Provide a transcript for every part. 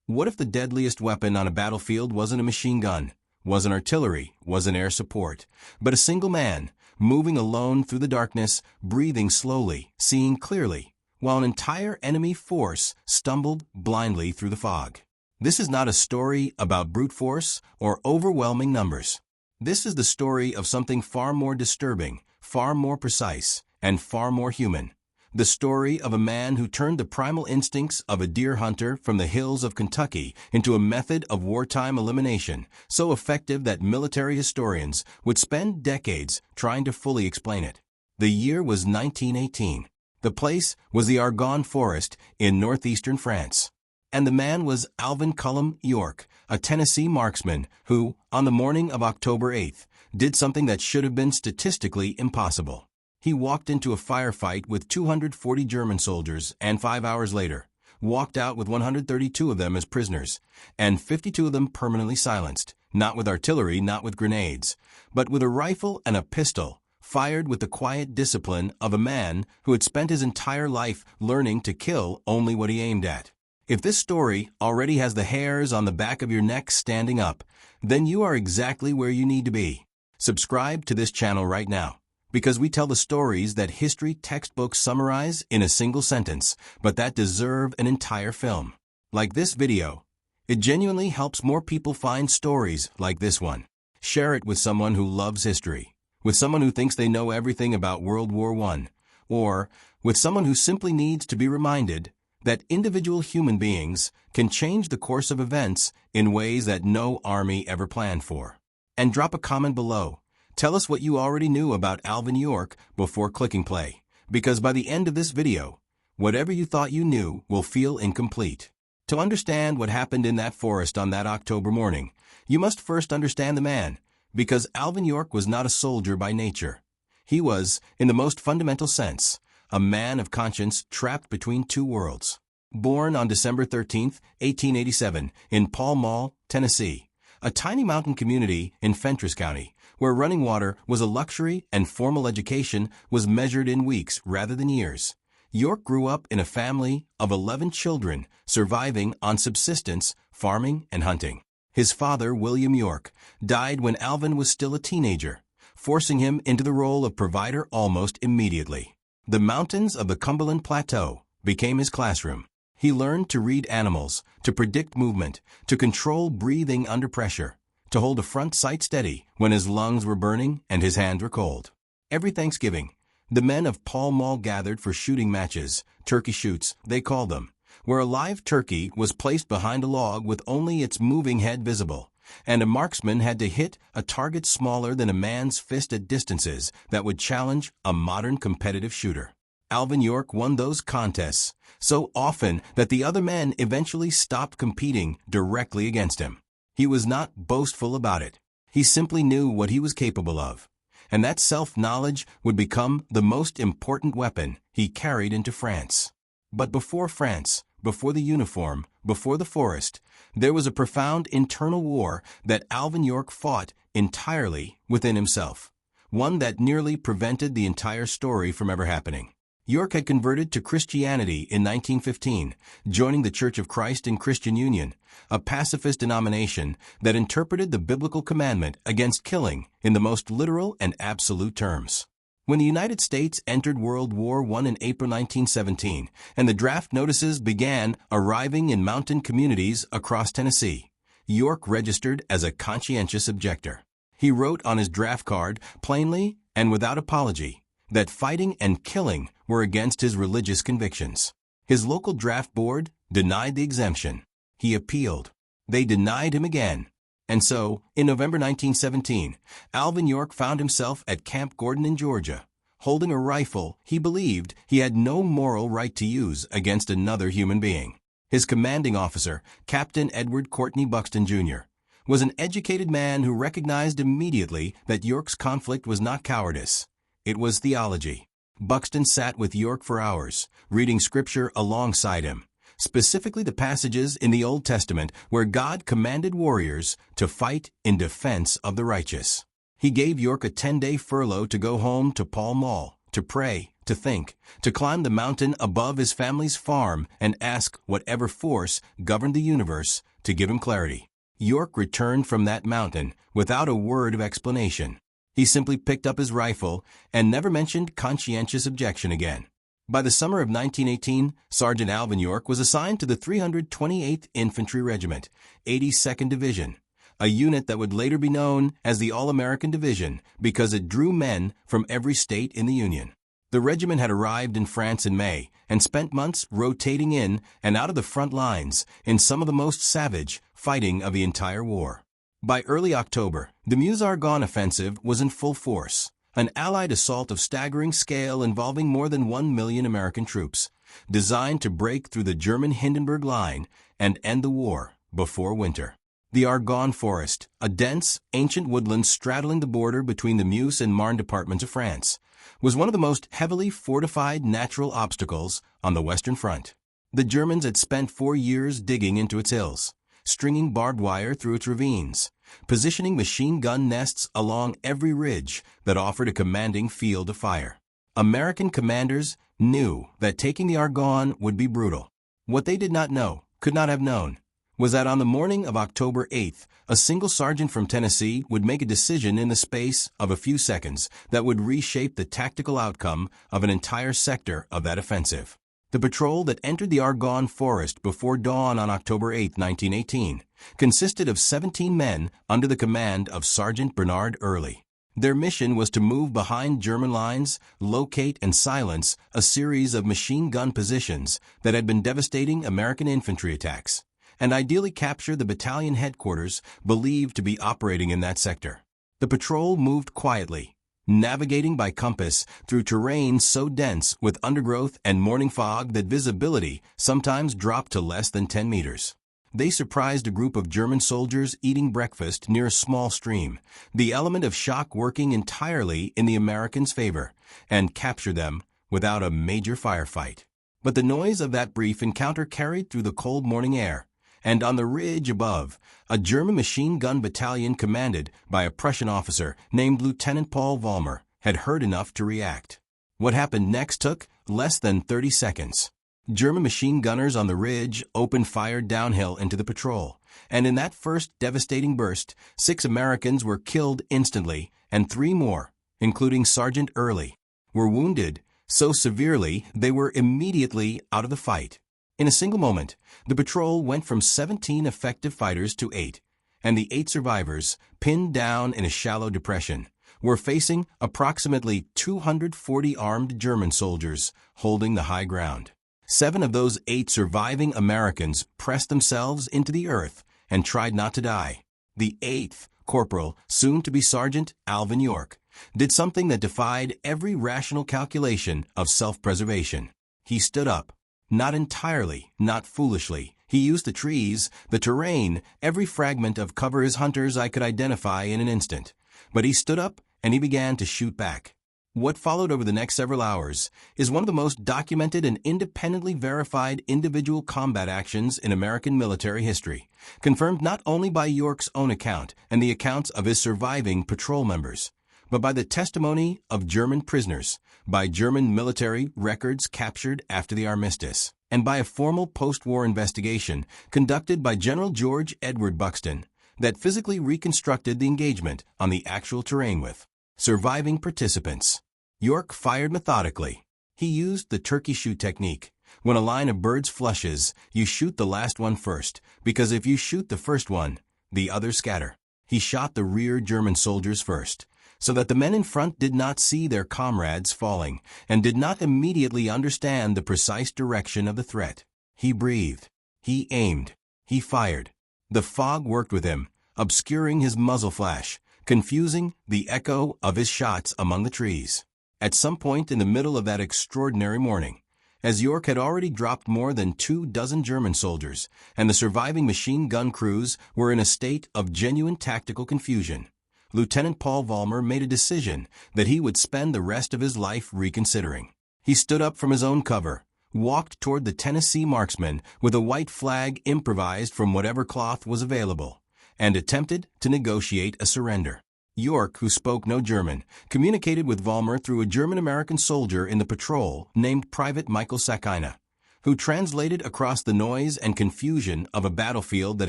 What if the deadliest weapon on a battlefield wasn't a machine gun, wasn't artillery, wasn't air support, but a single man, moving alone through the darkness, breathing slowly, seeing clearly, while an entire enemy force stumbled blindly through the fog? This is not a story about brute force or overwhelming numbers. This is the story of something far more disturbing, far more precise, and far more human. The story of a man who turned the primal instincts of a deer hunter from the hills of Kentucky into a method of wartime elimination so effective that military historians would spend decades trying to fully explain it. The year was 1918. The place was the Argonne Forest in northeastern France. And the man was Alvin Cullum York, a Tennessee marksman who, on the morning of October 8th, did something that should have been statistically impossible. He walked into a firefight with 240 German soldiers and 5 hours later, walked out with 132 of them as prisoners, and 52 of them permanently silenced, not with artillery, not with grenades, but with a rifle and a pistol, fired with the quiet discipline of a man who had spent his entire life learning to kill only what he aimed at. If this story already has the hairs on the back of your neck standing up, then you are exactly where you need to be. Subscribe to this channel right now, because we tell the stories that history textbooks summarize in a single sentence, but that deserve an entire film. Like this video, it genuinely helps more people find stories like this one. Share it with someone who loves history, with someone who thinks they know everything about World War I, or with someone who simply needs to be reminded that individual human beings can change the course of events in ways that no army ever planned for. And drop a comment below. Tell us what you already knew about Alvin York before clicking play, because by the end of this video, whatever you thought you knew will feel incomplete. To understand what happened in that forest on that October morning, you must first understand the man, because Alvin York was not a soldier by nature. He was, in the most fundamental sense, a man of conscience trapped between two worlds. Born on December 13, 1887, in Pall Mall, Tennessee, a tiny mountain community in Fentress County, where running water was a luxury and formal education was measured in weeks rather than years. York grew up in a family of 11 children, surviving on subsistence, farming, and hunting. His father, William York, died when Alvin was still a teenager, forcing him into the role of provider almost immediately. The mountains of the Cumberland Plateau became his classroom. He learned to read animals, to predict movement, to control breathing under pressure, to hold a front sight steady when his lungs were burning and his hands were cold. Every Thanksgiving, the men of Pall Mall gathered for shooting matches, turkey shoots, they called them, where a live turkey was placed behind a log with only its moving head visible, and a marksman had to hit a target smaller than a man's fist at distances that would challenge a modern competitive shooter. Alvin York won those contests so often that the other men eventually stopped competing directly against him. He was not boastful about it. He simply knew what he was capable of, and that self-knowledge would become the most important weapon he carried into France. But before France, before the uniform, before the forest, there was a profound internal war that Alvin York fought entirely within himself, one that nearly prevented the entire story from ever happening. York had converted to Christianity in 1915, joining the Church of Christ in Christian Union, a pacifist denomination that interpreted the biblical commandment against killing in the most literal and absolute terms. When the United States entered World War I in April 1917, and the draft notices began arriving in mountain communities across Tennessee, York registered as a conscientious objector. He wrote on his draft card, plainly and without apology, that fighting and killing were against his religious convictions. His local draft board denied the exemption. He appealed. They denied him again. And so, in November 1917, Alvin York found himself at Camp Gordon in Georgia, holding a rifle he believed he had no moral right to use against another human being. His commanding officer, Captain Edward Courtney Buxton, Jr., was an educated man who recognized immediately that York's conflict was not cowardice. It was theology. Buxton sat with York for hours, reading scripture alongside him, specifically the passages in the Old Testament where God commanded warriors to fight in defense of the righteous. He gave York a 10-day furlough to go home to Pall Mall, to pray, to think, to climb the mountain above his family's farm and ask whatever force governed the universe to give him clarity. York returned from that mountain without a word of explanation. He simply picked up his rifle and never mentioned conscientious objection again. By the summer of 1918, Sergeant Alvin York was assigned to the 328th Infantry Regiment, 82nd Division, a unit that would later be known as the All-American Division because it drew men from every state in the Union. The regiment had arrived in France in May and spent months rotating in and out of the front lines in some of the most savage fighting of the entire war. By early October, the Meuse-Argonne offensive was in full force, an Allied assault of staggering scale involving more than 1 million American troops, designed to break through the German Hindenburg Line and end the war before winter. The Argonne Forest, a dense, ancient woodland straddling the border between the Meuse and Marne departments of France, was one of the most heavily fortified natural obstacles on the Western Front. The Germans had spent 4 years digging into its hills, stringing barbed wire through its ravines, positioning machine gun nests along every ridge that offered a commanding field of fire. American commanders knew that taking the Argonne would be brutal. What they did not know, could not have known, was that on the morning of October 8th, a single sergeant from Tennessee would make a decision in the space of a few seconds that would reshape the tactical outcome of an entire sector of that offensive. The patrol that entered the Argonne Forest before dawn on October 8, 1918, consisted of 17 men under the command of Sergeant Bernard Early. Their mission was to move behind German lines, locate and silence a series of machine gun positions that had been devastating American infantry attacks, and ideally capture the battalion headquarters believed to be operating in that sector. The patrol moved quietly, navigating by compass through terrain so dense with undergrowth and morning fog that visibility sometimes dropped to less than 10 meters. They surprised a group of German soldiers eating breakfast near a small stream, the element of shock working entirely in the Americans' favor, and captured them without a major firefight. But the noise of that brief encounter carried through the cold morning air, and on the ridge above, a German machine gun battalion commanded by a Prussian officer named Lieutenant Paul Vollmer had heard enough to react. What happened next took less than 30 seconds. German machine gunners on the ridge opened fire downhill into the patrol, and in that first devastating burst, 6 Americans were killed instantly, and 3 more, including Sergeant Early, were wounded so severely they were immediately out of the fight. In a single moment, the patrol went from 17 effective fighters to 8, and the 8 survivors, pinned down in a shallow depression, were facing approximately 240 armed German soldiers holding the high ground. 7 of those 8 surviving Americans pressed themselves into the earth and tried not to die. The 8th, Corporal, soon to be Sergeant Alvin York, did something that defied every rational calculation of self-preservation. He stood up. Not entirely, not foolishly. He used the trees, the terrain, every fragment of cover his hunters I could identify in an instant. But he stood up and he began to shoot back. What followed over the next several hours is one of the most documented and independently verified individual combat actions in American military history, confirmed not only by York's own account and the accounts of his surviving patrol members, but by the testimony of German prisoners, by German military records captured after the armistice, and by a formal post-war investigation conducted by General George Edward Buxton that physically reconstructed the engagement on the actual terrain with surviving participants. York fired methodically. He used the turkey shoot technique. When a line of birds flushes, you shoot the last one first, because if you shoot the first one, the others scatter. He shot the rear German soldiers first, so that the men in front did not see their comrades falling and did not immediately understand the precise direction of the threat. He breathed. He aimed. He fired. The fog worked with him, obscuring his muzzle flash, confusing the echo of his shots among the trees. At some point in the middle of that extraordinary morning, as York had already dropped more than 24 German soldiers, and the surviving machine gun crews were in a state of genuine tactical confusion, Lieutenant Paul Vollmer made a decision that he would spend the rest of his life reconsidering. He stood up from his own cover, walked toward the Tennessee marksmen with a white flag improvised from whatever cloth was available, and attempted to negotiate a surrender. York, who spoke no German, communicated with Vollmer through a German-American soldier in the patrol named Private Michael Sakina, who translated across the noise and confusion of a battlefield that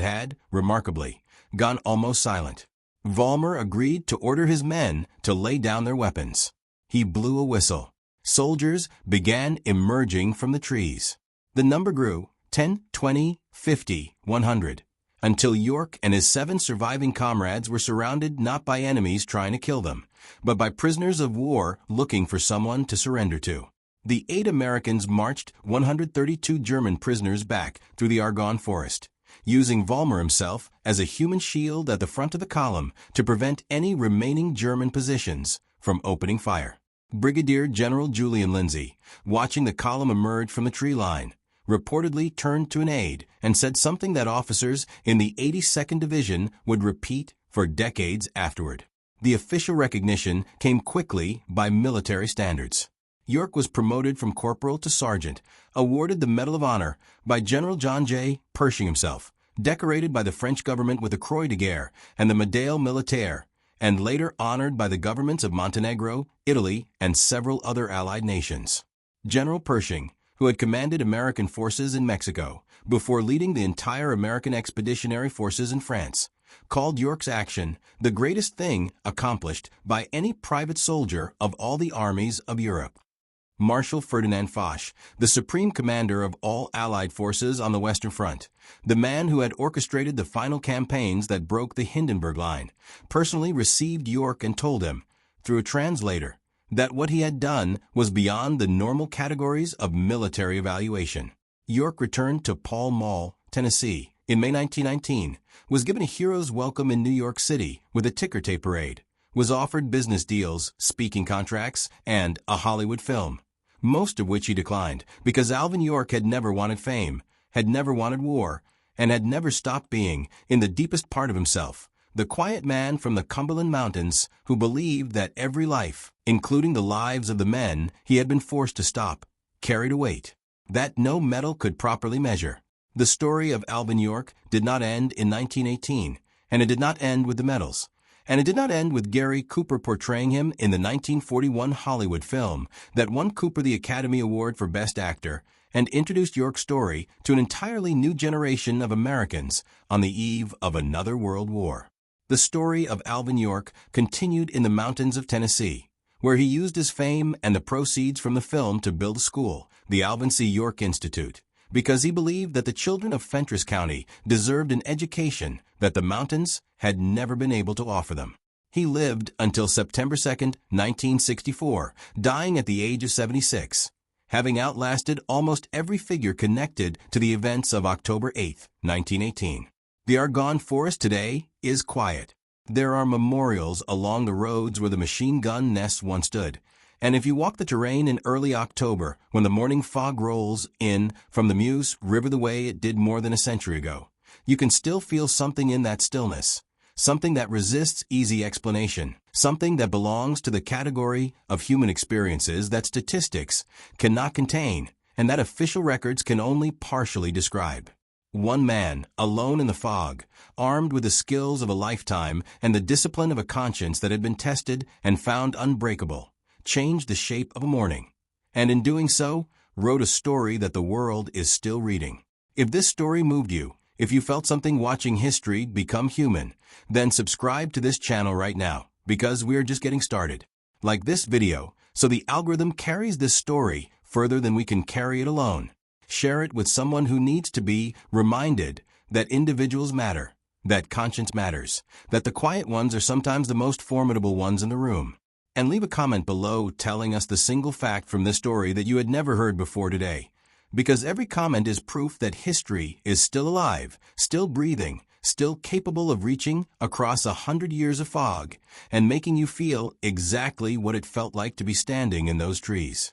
had, remarkably, gone almost silent. Vollmer agreed to order his men to lay down their weapons. He blew a whistle. Soldiers began emerging from the trees. The number grew, 10, 20, 50, 100, until York and his 7 surviving comrades were surrounded not by enemies trying to kill them, but by prisoners of war looking for someone to surrender to. The 8 Americans marched 132 German prisoners back through the Argonne Forest, using Vollmer himself as a human shield at the front of the column to prevent any remaining German positions from opening fire. Brigadier General Julian Lindsay, watching the column emerge from the tree line, reportedly turned to an aide and said something that officers in the 82nd Division would repeat for decades afterward. The official recognition came quickly by military standards. York was promoted from corporal to sergeant, awarded the Medal of Honor by General John J. Pershing himself, decorated by the French government with the Croix de Guerre and the Médaille Militaire, and later honored by the governments of Montenegro, Italy, and several other allied nations. General Pershing, who had commanded American forces in Mexico before leading the entire American expeditionary forces in France, called York's action the greatest thing accomplished by any private soldier of all the armies of Europe. Marshal Ferdinand Foch, the supreme commander of all Allied forces on the Western Front, the man who had orchestrated the final campaigns that broke the Hindenburg Line, personally received York and told him, through a translator, that what he had done was beyond the normal categories of military evaluation. York returned to Pall Mall, Tennessee, in May 1919, was given a hero's welcome in New York City with a ticker tape parade, was offered business deals, speaking contracts, and a Hollywood film, most of which he declined because Alvin York had never wanted fame, had never wanted war, and had never stopped being, in the deepest part of himself, the quiet man from the Cumberland Mountains who believed that every life, including the lives of the men he had been forced to stop, carried a weight that no medal could properly measure. The story of Alvin York did not end in 1918, and it did not end with the medals. And it did not end with Gary Cooper portraying him in the 1941 Hollywood film that won Cooper the Academy Award for Best Actor and introduced York's story to an entirely new generation of Americans on the eve of another world war. The story of Alvin York continued in the mountains of Tennessee, where he used his fame and the proceeds from the film to build a school, the Alvin C. York Institute, because he believed that the children of Fentress County deserved an education that the mountains had never been able to offer them. He lived until September 2, 1964, dying at the age of 76, having outlasted almost every figure connected to the events of October 8, 1918. The Argonne Forest today is quiet. There are memorials along the roads where the machine gun nests once stood, and if you walk the terrain in early October, when the morning fog rolls in from the Meuse River the way it did more than a century ago, you can still feel something in that stillness, something that resists easy explanation, something that belongs to the category of human experiences that statistics cannot contain and that official records can only partially describe. One man, alone in the fog, armed with the skills of a lifetime and the discipline of a conscience that had been tested and found unbreakable, changed the shape of a morning, and in doing so, wrote a story that the world is still reading. If this story moved you, if you felt something watching history become human, then subscribe to this channel right now, because we are just getting started. Like this video, so the algorithm carries this story further than we can carry it alone. Share it with someone who needs to be reminded that individuals matter, that conscience matters, that the quiet ones are sometimes the most formidable ones in the room. And leave a comment below telling us the single fact from this story that you had never heard before today. Because every comment is proof that history is still alive, still breathing, still capable of reaching across 100 years of fog and making you feel exactly what it felt like to be standing in those trees.